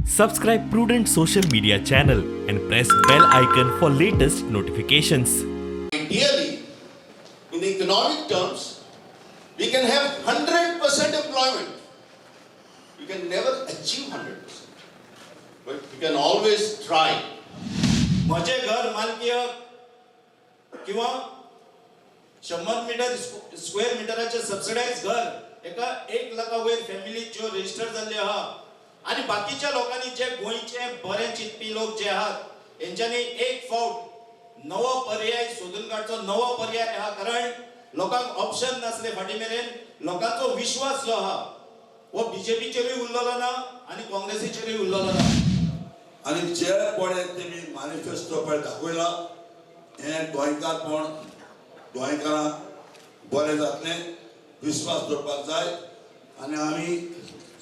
Subscribe Prudent social media channel and press bell icon for latest notifications. Ideally, in economic terms, we can have 100% employment. We can never achieve 100%, but we can always try. माझे घर मालकीय किंवा 100 metre square मीटरचे subsidise घर एका 1 लाखावयर family जो register झाले आहात आणि बाकीच्या लोकांनी जे गोंयचे बरे चिंतपी लोक जे आहात यांच्यानी एक फावट नवो पर्याय सोदून काडचो नवो पर्याय आहा कारण लोकांक ऑप्शन नसले फाटी मेरेन लोकांचो विश्वास जो आहा वो बीजेपीचेरूय उरलेलो ना आणि काँग्रेसीचेरूय उरलेलो ना आणि जे पळे तेमी मॅनिफेस्टो पळय दाखयला हे गोंयकारपण गोंयकारांक बरें जातले विश्वास दवरपाक जाय आणि आमी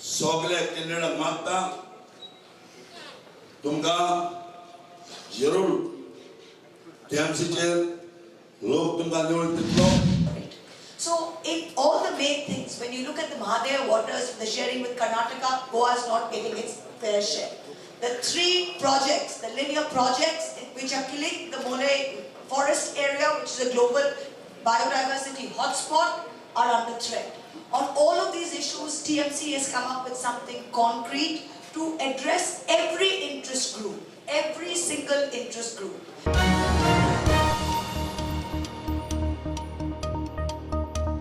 सगळे कॅन्डिडेट मागता तुमकां जरूर टीएमसीचेर लोक तुमकां निवडून दितलो. So in all the main things, when you look at the Mahadeva waters, the sharing with Karnataka, Goa is not getting its fair share. The 3 projects, the linear projects, which are killing the Mole forest area, which is a global biodiversity hotspot, are under threat. On all of these issues, TMC has come up with something concrete to address every interest group, every single interest group.